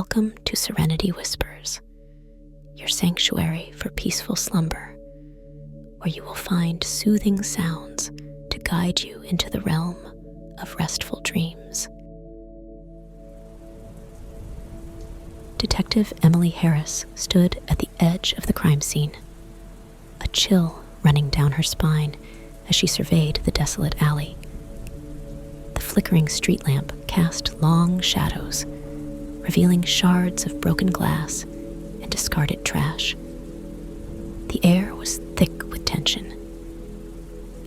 Welcome to Serenity Whispers, your sanctuary for peaceful slumber, where you will find soothing sounds to guide you into the realm of restful dreams. Detective Emily Harris stood at the edge of the crime scene, a chill running down her spine as she surveyed the desolate alley. The flickering street lamp cast long shadows, revealing shards of broken glass and discarded trash. The air was thick with tension,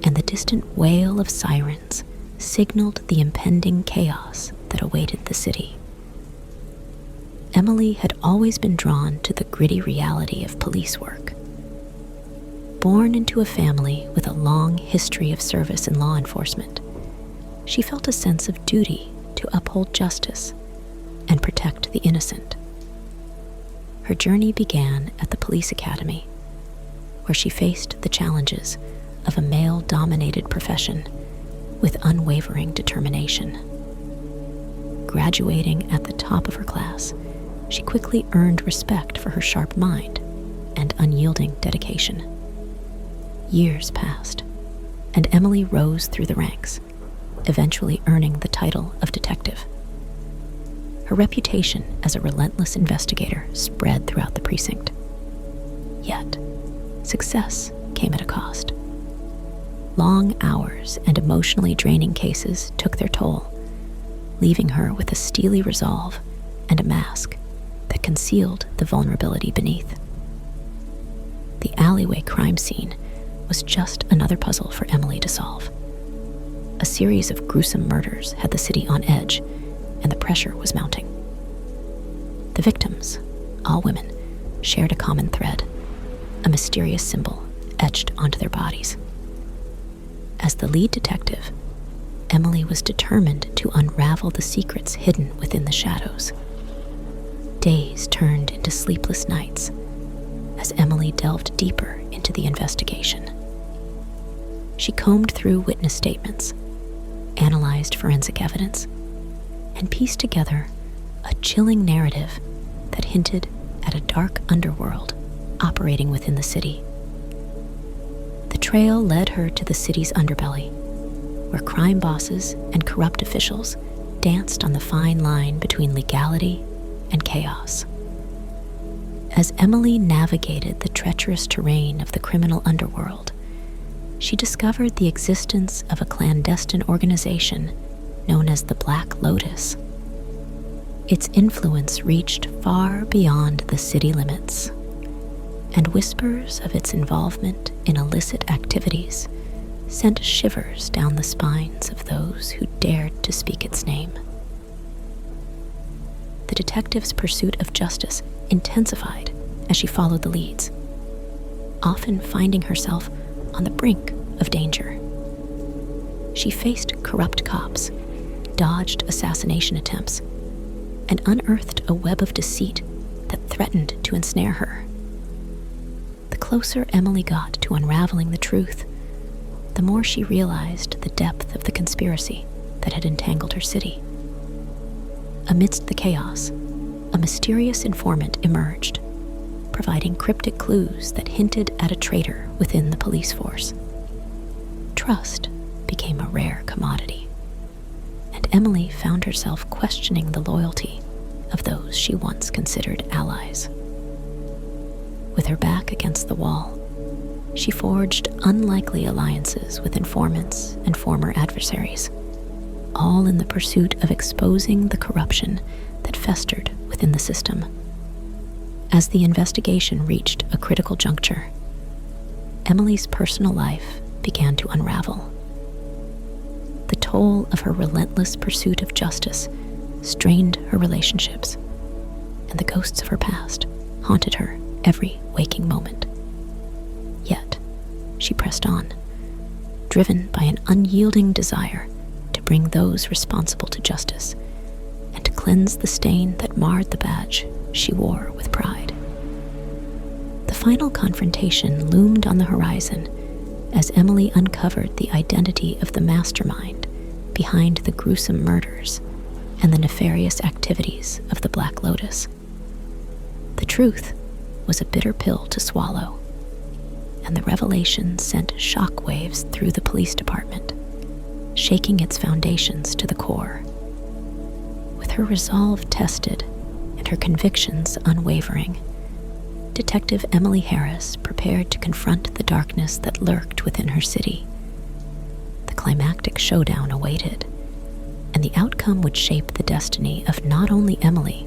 and the distant wail of sirens signaled the impending chaos that awaited the city. Emily had always been drawn to the gritty reality of police work. Born into a family with a long history of service in law enforcement, she felt a sense of duty to uphold justice and protect the innocent. Her journey began at the police academy, where she faced the challenges of a male-dominated profession with unwavering determination. Graduating at the top of her class, she quickly earned respect for her sharp mind and unyielding dedication. Years passed, and Emily rose through the ranks, eventually earning the title of detective. Her reputation as a relentless investigator spread throughout the precinct. Yet, success came at a cost. Long hours and emotionally draining cases took their toll, leaving her with a steely resolve and a mask that concealed the vulnerability beneath. The alleyway crime scene was just another puzzle for Emily to solve. A series of gruesome murders had the city on edge, and the pressure was mounting. The victims, all women, shared a common thread, a mysterious symbol etched onto their bodies. As the lead detective, Emily was determined to unravel the secrets hidden within the shadows. Days turned into sleepless nights as Emily delved deeper into the investigation. She combed through witness statements, analyzed forensic evidence, and pieced together a chilling narrative that hinted at a dark underworld operating within the city. The trail led her to the city's underbelly, where crime bosses and corrupt officials danced on the fine line between legality and chaos. As Emily navigated the treacherous terrain of the criminal underworld, she discovered the existence of a clandestine organization known as the Black Lotus. Its influence reached far beyond the city limits, and whispers of its involvement in illicit activities sent shivers down the spines of those who dared to speak its name. The detective's pursuit of justice intensified as she followed the leads, often finding herself on the brink of danger. She faced corrupt cops, dodged assassination attempts, and unearthed a web of deceit that threatened to ensnare her. The closer Emily got to unraveling the truth, the more she realized the depth of the conspiracy that had entangled her city. Amidst the chaos, a mysterious informant emerged, providing cryptic clues that hinted at a traitor within the police force. Trust became a rare commodity, and Emily found herself questioning the loyalty of those she once considered allies. With her back against the wall, she forged unlikely alliances with informants and former adversaries, all in the pursuit of exposing the corruption that festered within the system. As the investigation reached a critical juncture, Emily's personal life began to unravel. The toll of her relentless pursuit of justice strained her relationships, and the ghosts of her past haunted her every waking moment. Yet, she pressed on, driven by an unyielding desire to bring those responsible to justice and to cleanse the stain that marred the badge she wore with pride. The final confrontation loomed on the horizon as Emily uncovered the identity of the mastermind behind the gruesome murders and the nefarious activities of the Black Lotus. The truth was a bitter pill to swallow, and the revelation sent shockwaves through the police department, shaking its foundations to the core. With her resolve tested and her convictions unwavering, Detective Emily Harris prepared to confront the darkness that lurked within her city. The climactic showdown awaited, and the outcome would shape the destiny of not only Emily,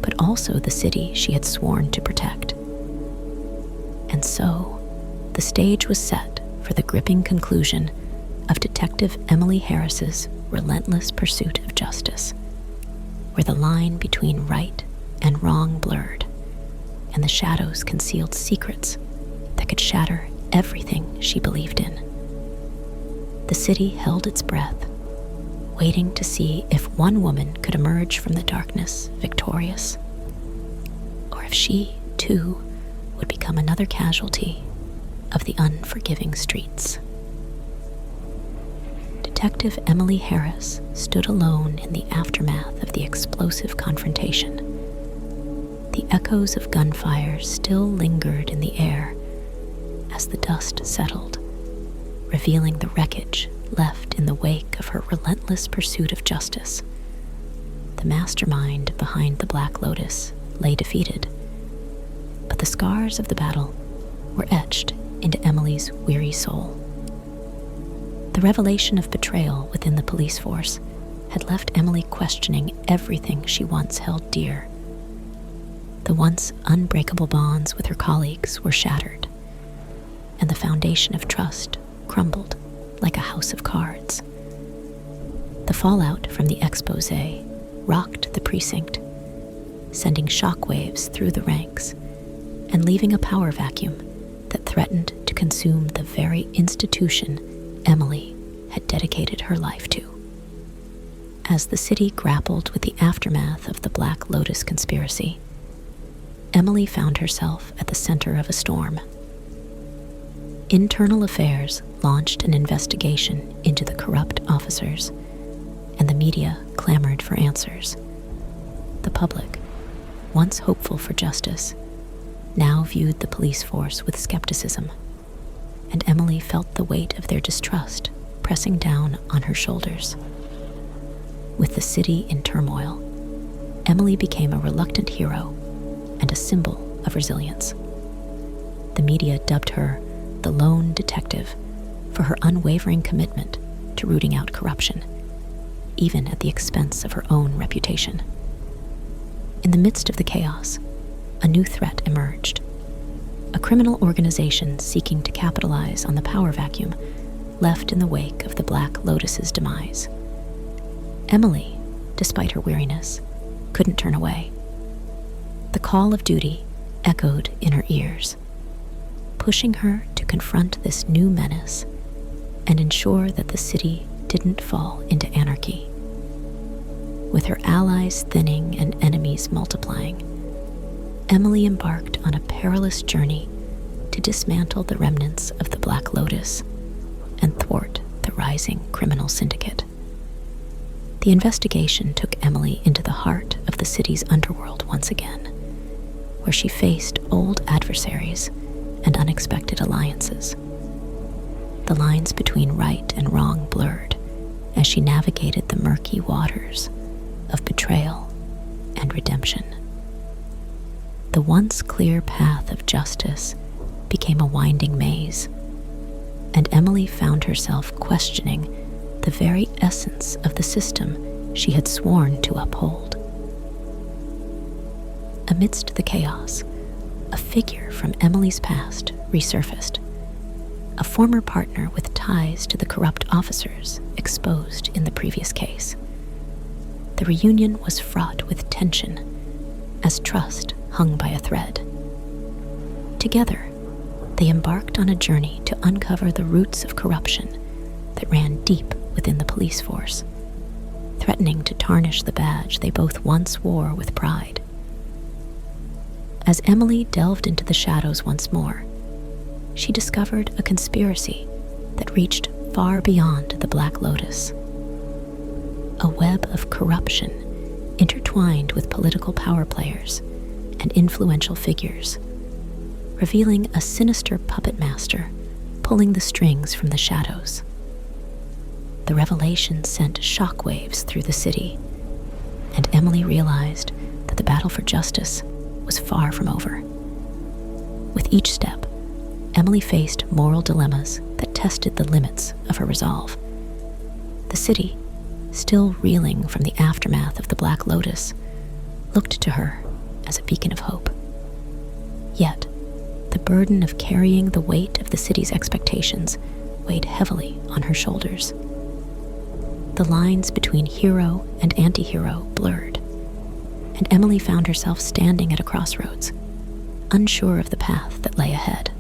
but also the city she had sworn to protect. And so, the stage was set for the gripping conclusion of Detective Emily Harris's relentless pursuit of justice, where the line between right and wrong blurred, and the shadows concealed secrets that could shatter everything she believed in. The city held its breath, waiting to see if one woman could emerge from the darkness victorious, or if she, too, would become another casualty of the unforgiving streets. Detective Emily Harris stood alone in the aftermath of the explosive confrontation. The echoes of gunfire still lingered in the air as the dust settled, revealing the wreckage left in the wake of her relentless pursuit of justice. The mastermind behind the Black Lotus lay defeated, but the scars of the battle were etched into Emily's weary soul. The revelation of betrayal within the police force had left Emily questioning everything she once held dear. The once unbreakable bonds with her colleagues were shattered, and the foundation of trust crumbled like a house of cards. The fallout from the expose rocked the precinct, sending shockwaves through the ranks and leaving a power vacuum that threatened to consume the very institution Emily had dedicated her life to. As the city grappled with the aftermath of the Black Lotus conspiracy, Emily found herself at the center of a storm. Internal Affairs launched an investigation into the corrupt officers, and the media clamored for answers. The public, once hopeful for justice, now viewed the police force with skepticism, and Emily felt the weight of their distrust pressing down on her shoulders. With the city in turmoil, Emily became a reluctant hero and a symbol of resilience. The media dubbed her the lone detective for her unwavering commitment to rooting out corruption, even at the expense of her own reputation. In the midst of the chaos, a new threat emerged. A criminal organization seeking to capitalize on the power vacuum left in the wake of the Black Lotus's demise. Emily, despite her weariness, couldn't turn away. The call of duty echoed in her ears, pushing her to confront this new menace and ensure that the city didn't fall into anarchy. With her allies thinning and enemies multiplying, Emily embarked on a perilous journey to dismantle the remnants of the Black Lotus and thwart the rising criminal syndicate. The investigation took Emily into the heart of the city's underworld once again, where she faced old adversaries and unexpected alliances. The lines between right and wrong blurred as she navigated the murky waters of betrayal and redemption. The once clear path of justice became a winding maze, and Emily found herself questioning the very essence of the system she had sworn to uphold. Amidst the chaos, a figure from Emily's past resurfaced, a former partner with ties to the corrupt officers exposed in the previous case. The reunion was fraught with tension as trust hung by a thread. Together, they embarked on a journey to uncover the roots of corruption that ran deep within the police force, threatening to tarnish the badge they both once wore with pride. As Emily delved into the shadows once more, she discovered a conspiracy that reached far beyond the Black Lotus. a web of corruption intertwined with political power players and influential figures, revealing a sinister puppet master pulling the strings from the shadows. The revelation sent shockwaves through the city, and Emily realized that the battle for justice was far from over. With each step, Emily faced moral dilemmas that tested the limits of her resolve. The city, still reeling from the aftermath of the Black Lotus, looked to her as a beacon of hope. Yet, the burden of carrying the weight of the city's expectations weighed heavily on her shoulders. The lines between hero and anti-hero blurred, and Emily found herself standing at a crossroads, unsure of the path that lay ahead.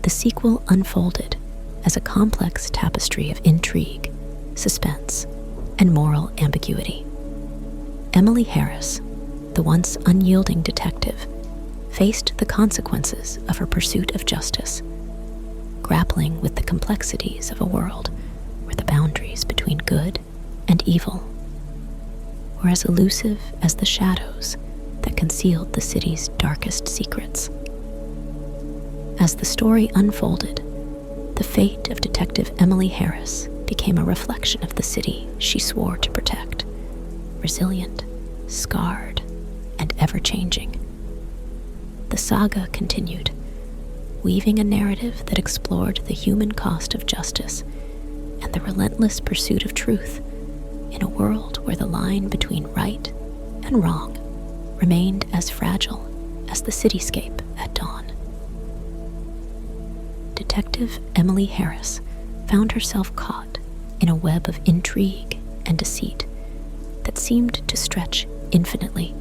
The sequel unfolded as a complex tapestry of intrigue, suspense, and moral ambiguity. Emily Harris, the once unyielding detective, faced the consequences of her pursuit of justice, grappling with the complexities of a world where the boundaries between good and evil were as elusive as the shadows that concealed the city's darkest secrets. As the story unfolded, the fate of Detective Emily Harris became a reflection of the city she swore to protect, resilient, scarred, and ever-changing. The saga continued, weaving a narrative that explored the human cost of justice and the relentless pursuit of truth in a world where the line between right and wrong remained as fragile as the cityscape at dawn. Detective Emily Harris found herself caught in a web of intrigue and deceit that seemed to stretch infinitely,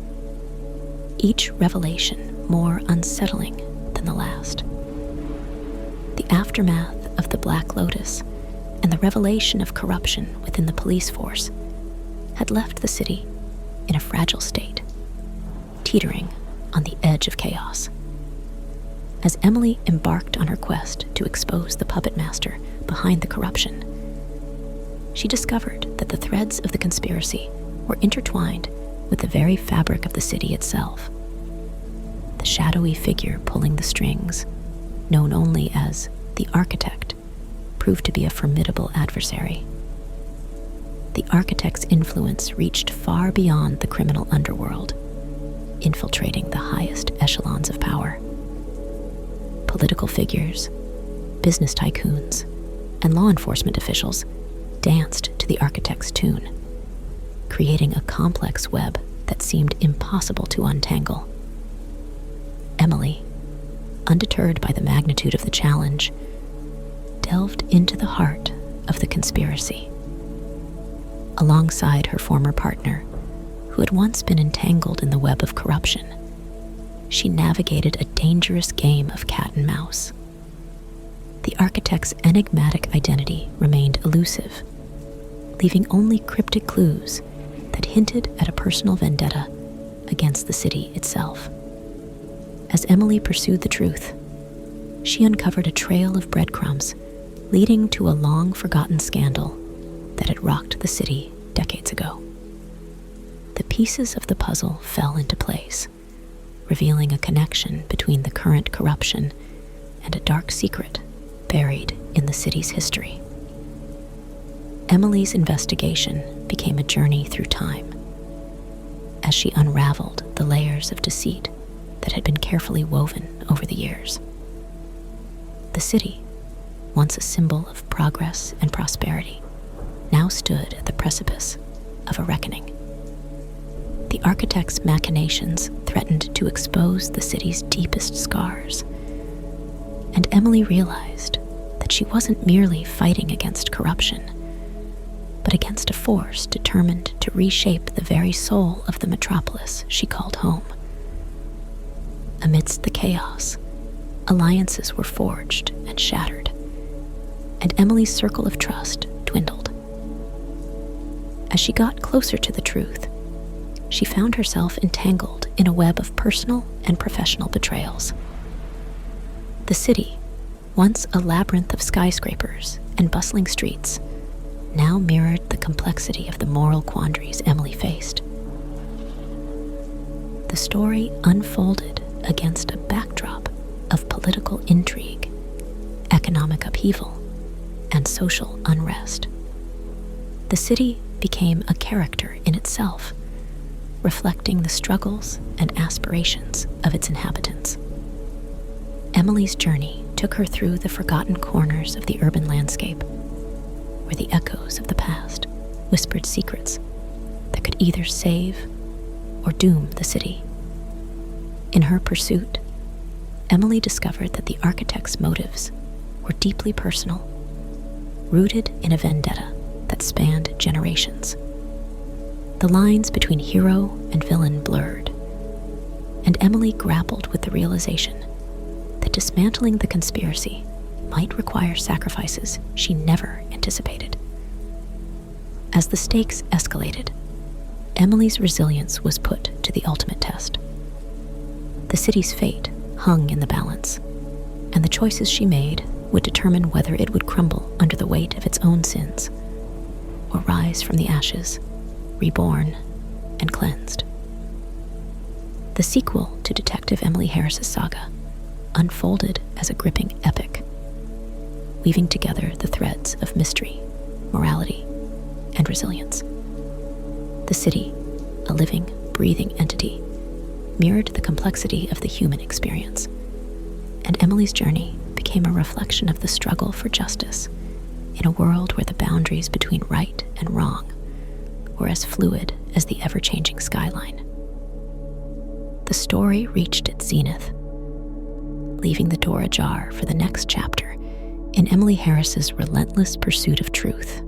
each revelation more unsettling than the last. The aftermath of the Black Lotus and the revelation of corruption within the police force had left the city in a fragile state, teetering on the edge of chaos. As Emily embarked on her quest to expose the puppet master behind the corruption, she discovered that the threads of the conspiracy were intertwined with the very fabric of the city itself. The shadowy figure pulling the strings, known only as the Architect, proved to be a formidable adversary. The Architect's influence reached far beyond the criminal underworld, infiltrating the highest echelons of power. Political figures, business tycoons, and law enforcement officials danced to the Architect's tune, creating a complex web that seemed impossible to untangle. Emily, undeterred by the magnitude of the challenge, delved into the heart of the conspiracy. Alongside her former partner, who had once been entangled in the web of corruption, she navigated a dangerous game of cat and mouse. The Architect's enigmatic identity remained elusive, leaving only cryptic clues that hinted at a personal vendetta against the city itself. As Emily pursued the truth, she uncovered a trail of breadcrumbs leading to a long-forgotten scandal that had rocked the city decades ago. The pieces of the puzzle fell into place, revealing a connection between the current corruption and a dark secret buried in the city's history. Emily's investigation became a journey through time, as she unraveled the layers of deceit that had been carefully woven over the years. The city, once a symbol of progress and prosperity, now stood at the precipice of a reckoning. The Architect's machinations threatened to expose the city's deepest scars, and Emily realized that she wasn't merely fighting against corruption, but against a force determined to reshape the very soul of the metropolis she called home. Amidst the chaos, alliances were forged and shattered, and Emily's circle of trust dwindled. As she got closer to the truth, she found herself entangled in a web of personal and professional betrayals. The city, once a labyrinth of skyscrapers and bustling streets, now mirrored the complexity of the moral quandaries Emily faced. The story unfolded against a backdrop of political intrigue, economic upheaval, and social unrest. The city became a character in itself, reflecting the struggles and aspirations of its inhabitants. Emily's journey took her through the forgotten corners of the urban landscape, where the echoes of the past whispered secrets that could either save or doom the city. In her pursuit, Emily discovered that the architect's motives were deeply personal, rooted in a vendetta that spanned generations. The lines between hero and villain blurred, and Emily grappled with the realization that dismantling the conspiracy might require sacrifices she never anticipated. As the stakes escalated, Emily's resilience was put to the ultimate test. The city's fate hung in the balance, and the choices she made would determine whether it would crumble under the weight of its own sins or rise from the ashes, reborn and cleansed. The sequel to Detective Emily Harris's saga unfolded as a gripping epic, weaving together the threads of mystery, morality, and resilience. The city, a living, breathing entity, mirrored the complexity of the human experience, and Emily's journey became a reflection of the struggle for justice in a world where the boundaries between right and wrong were as fluid as the ever-changing skyline. The story reached its zenith, leaving the door ajar for the next chapter in Emily Harris's relentless pursuit of truth